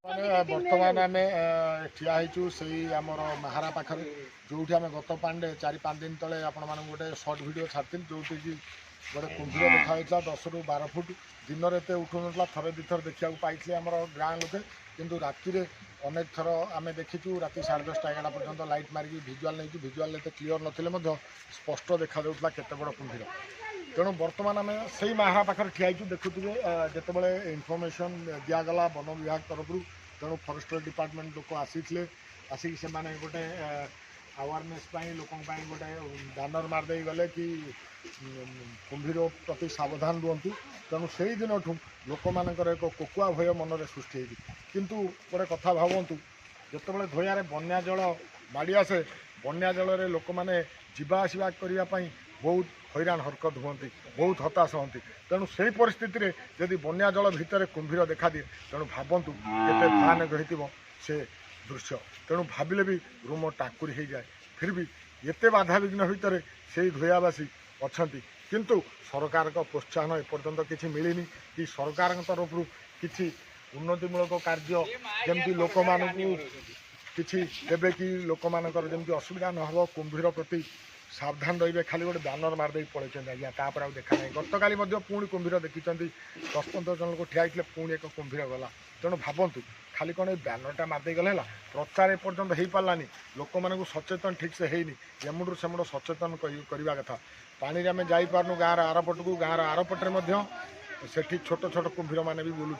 बर्तमान आम ठिया से आमर माहारा पाखे जो आम गत पांडे 4-5 दिन तले आपण मान गोटे सर्ट भिड छाड़ी जो कि गोटे कुंभीर देखा 10 ରୁ 12 फुट दिन में एत उठू ना थे दुथर देखा पाई आम गाँ लोके किंतु राति अनेक थर आम देखीचु राति 10:30-11 पर्यंत लाइट मारिक भिजुआल नहीं भिजुआल एत क्लीयर ना स्पष्ट देखा केते बड़ कुंभीर तेणु बर्तमान आम से माहारा पाखे ठिया देखुए जिते इनफर्मेशन दिगला वन विभाग तरफ तेणु फरेस्टर डिपार्टमेंट लोक आसी आसिक से गोटे अवेयरनेस लोक गोटे बैनर मारदे गले कि कुंभीर प्रति सावधान रुहतु तेणु से ही दिन लोक मानकर एक कोकुआ भय मन में सृष्टि किंतु गोटे कथा भावतु जिते धोयारे बन्या जल माड़ी आसे बन्या जल लोक मैंने जीवा आसवा करने बहुत हैरान हरकत हुंती बहुत हताश होती तेणु से परिस्थिति रे यदि बन्या जल भितर कुंभीर देखा दिए तेणु भावतु केते भयानक होइतिबो से दृश्य तेणु भाविले भी रूम टाकुरी हो जाए फिर भी एते बाधा विघ्न भितर से धोयावासी अच्छी किंतु सरकार को प्रोत्साहन एपर्यंत किसी मिलनी कि सरकार तरफ किसी उन्नतिमूलक कार्य जमती लोक मानू किसी देवे कि लोक मानकर जमती असुविधा न हो कुंभीर प्रति सावधान रे खाली गोटे बैनर मारदे पड़े आज्ञा तापर आउ देखा नहीं गत काली पुणी कुंभीर देखी 10-15 जन लोग ठिया होते पुणी एक कुंभीर गला तेणु भावतु खाली कौन बैनरटा मारदे गले है प्रचार एपर्यंत हो पारानी लोक मानू सचेतन ठीक से है एमुडू सेमुड सचेतन करवा कथा पानी आम जापारनु गाँव आरपटू गाँव आरपटे से छोट छोट कुंभीर मैंने भी बुलूँ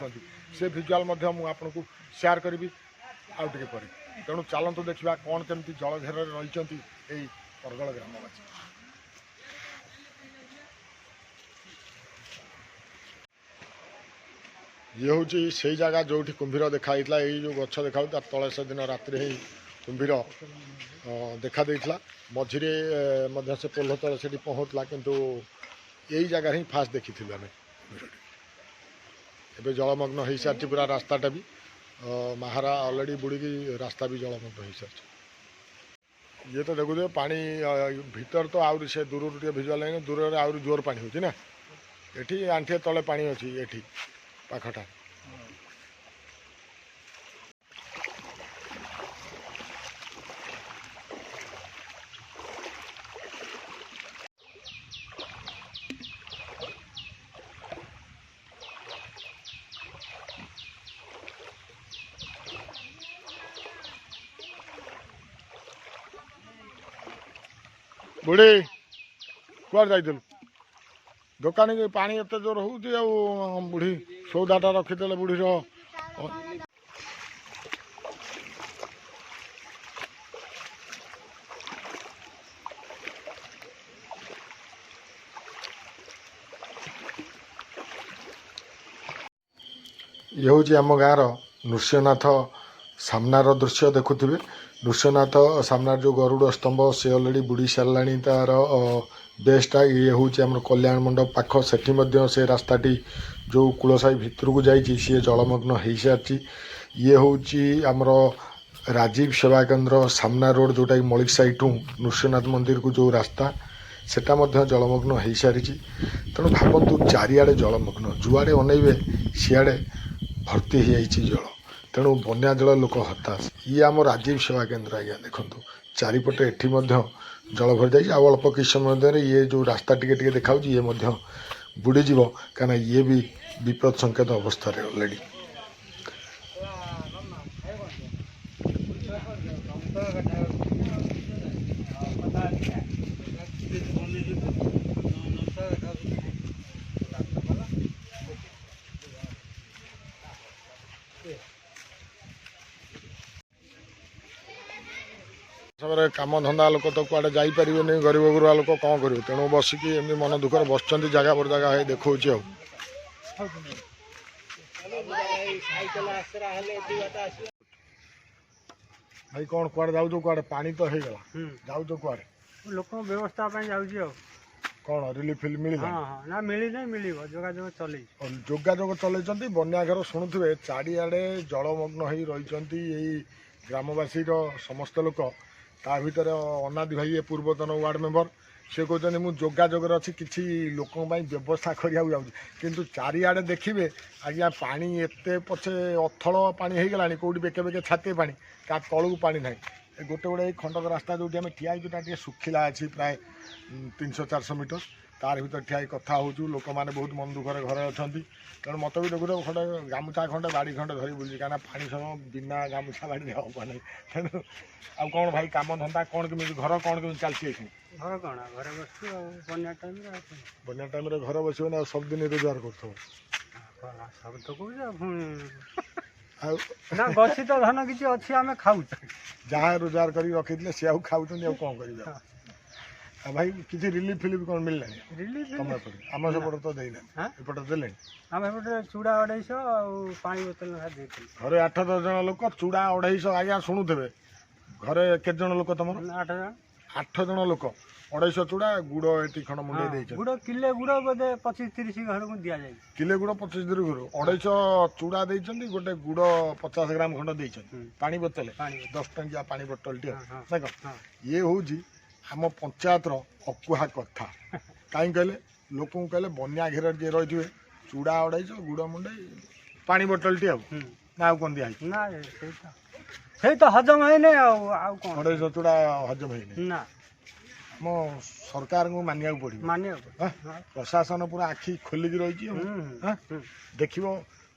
से भिजुआल आपन को सेयार करी आउ टे पर तेणु चलतु देखा कौन केमती जल घेर रही परगल ग्रामवासी ये हूँ से जगह जो कुंभीर देखाई यही जो गछ देखा तले से दिन राति ही कुंभीर देखा मझीरे से पोल तले से पहुँचला किंतु यही जगह ही फास्ट देखी आम एवं जलमग्न हो सारी पूरा रास्ताटा भी माहारा अलरेडी बुड़ी रास्ता भी जलमग्न हो सारी ये तो देखो पानी भीतर तो आउरी से दूर भिजुआल नहीं दूर आउरी जोर पानी होची ना एठी आंठे तले पानी अच्छी एठी पाखटा बुढ़ी कुआर जाइलु दुकानी के पानी एत जोर हो बुढ़ी सौदाटा रखीदे बुढ़ीर ये हूँ आम गाँव नृसिंहनाथ सामनार दृश्य देखुवे नृसिंहनाथ सामना जो गरुड़ स्तंभ से अलरेडी बुड़ी सारा तार बेसटा ये हूँ आम कल्याण मंडप पाख से रास्ताटी जो कूलसाई भितर को जाइए सी जलमग्न हो सारी ये हूँ आमर राजीव सेवा केन्द्र सामना रोड जोटा कि मलिक साइड नृसिंहनाथ मंदिर को जो रास्ता सेटा जलमग्न हो सारी तेणु भावतु चारिआडे जलमग्न जुआड़े अनइबे सियाड़े भर्ती हो जल तेणु बन्या जल लोक हताश ये आम राजीव सेवा केन्द्र आज्ञा देखूँ चारिपटे एटी जल भरी जाए अल्प कि समय ये जो रास्ता टिके देखा ये बुड़ीज कहीं ये भी विपद संकेत अवस्था अलरेडी सब कम धंदा लोक तो कड़े जापर गरीब गुरुआ लोक कौन कर तेणु बसिक एमती मन दुखर बस जगह पर जगह देखा भाई कौन कुआड़े जाऊ कुआड़े पानी तो हो गला जाऊ कुआड़े लोक व्यवस्था जाऊँ कौन रिलीफ फिल मिल ना मिली नहीं मिल जोगाजोग चल जोगाजोग चल बन्या घर शुणुवे चारिआडे जलमग्न हो रही ग्रामवासी समस्त लोक ता भर अनादि भाई पूर्वतन वार्ड मेंबर से कहते मुझे जोगाजोगर अच्छी किसी लोक व्यवस्था कराया जाऊँगी किंतु चारिआडे देखिए आज्ञा पानी एत पछे अथल पानी हो गला कौटी बेके बेके छाते पानी का तलू पानी ना गोटे गोटे खंडक रास्ता जो आम ठिया टे सुखिला अच्छी प्राय 300-400 मीटर तार भर ठिया कथा हो लोक मैंने बहुत मन दुखरे घरे अच्छा तेणु मत भी देखो खंडे गामुछा खंडे बाड़ी खंडे धरी बुझी कहीं पानी समय बिना गामुछा बाड़ी हम ना तेणु आ कौन भाई काम धंदा कौन कमी घर कौन कमी चलती घर कौन घरे बसु बना टाइम बना टाइम घर बस सब दिन रोजगार कर सब तो कौच ना गछि तो धन किसी अच्छी आम खाऊ जहाँ रोजगार कर रखी सी आउ खाऊँ कौन कर भाई किसी रिलीफ फिलिफ कौन मिलला तुम आम सेपटे तो देना एपटे देले आम एपटे चूड़ा 250 पानी बोतल घरे 8-10 जन लोक चूड़ा 250 आज्ञा शुणुवे घरे केते जन लोक तुम 8 जन 8 जन लोक 250 चूड़ा गुड़ एटी खंड मुंडे गुड़ किले गुड़ बोधे 25-30 घर को दि जाए किले गुड़ 25 घर 250 चूड़ा देइछन्ती गोटे गुड़ 50 ग्राम खंड देइछन्ती पानी बोतल 10 टंकिया पानी बोतल टी देख ये हूँ आम पंचायत अकुहा कथा कहीं कहले लोक कहले बन्या घेर जी रही थे चूड़ा 250 गुड़ मुंडे पानी बोतल टी ना कौन दिया ना से तो हजम है नहीं कौन 250 चूड़ा हजम है ना मो सरकार को मानिया पड़ो प्रशासन पूरा आखि खोलिकी रही देखो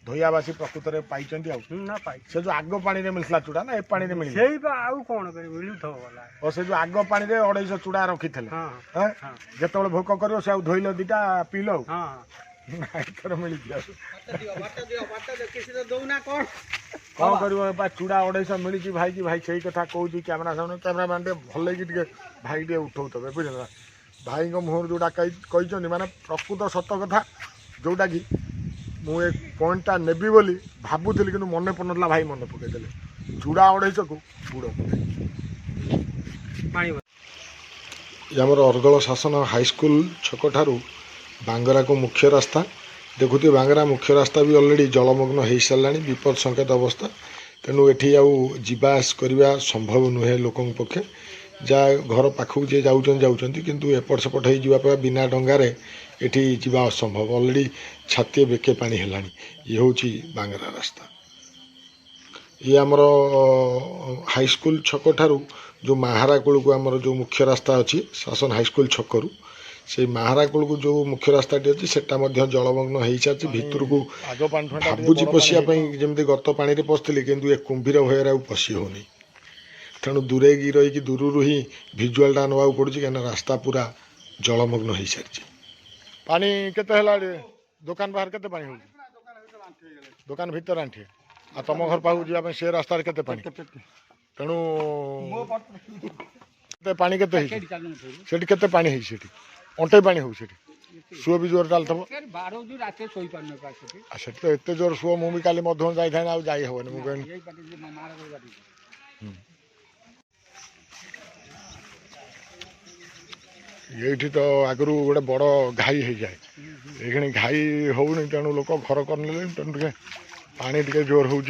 धोयाबासी प्रकृत में पाई से जो आग पानी मिलता चूड़ा ना ए पानी मिल कौन और से जो आग पानी 250 चूड़ा रखी थे जो भोक कर धोइल दीटा पील मिल कौन कर चूड़ा 250 मिली भाई की भाई से कथा कौन कैमेरा सामने कैमेरामैन भल भाई टे उठाऊे बुझे भाई मुहर जोटा कही माने प्रकृत सत कथा जोटा कि मुझे पॉइंटा नेबी बोली भावुली कि मन पड़ना भाई मन पकईदे चूड़ा 250 को गुड़ आमर अरगल शासन हाईस्कूल छक ठारू बांगरा को मुख्य रास्ता देखुए बांगरा मुख्य रास्ता भी अलरेडी जलमग्न हो सारा विपद संकेत अवस्था तेणु ये आवास करवा संभव नुहे लोक पक्षे जहाँ घर पाखक जी जाऊँच किंतु एपट सेपट हो बिना डंगार ये जावा असंभव अलरेडी छाती बेके पानी है ये हूँ बांगरा रास्ता ये आमर हाईस्कूल छक ठारू जो महारा कूल को आमर जो मुख्य रास्ता अच्छी शासन हाईस्कूल छकरू से महारा कूल को जो मुख्य रास्ताटी अच्छी से जलमग्न हो सारी भितर को भावुची पशियापी जमी गत पानी पशुली किंतु ये कुंभीर भयर पशि होनी तेणु दूरे रही दूर ही भिजुआलटा नवा पड़ू कहीं रास्ता पूरा जलमग्न हो सारी पानी केते दुकान बाहर केते पानी हो दुकान भीतर आंठे आ तुम घर पाक जावाई से रास्ता केते पानी तेणु पानी केते पानी है अंटे पानी हो सुओ भी जोर डाल थो तो एत जोर सुओ मुझे काली मध्य जाए जाई हेनी मुझे ये तो आगु गोटे बड़ घाई हो जाए ये घाई होनी तेणु लोक घर कर तेणु पानी टे जोर हो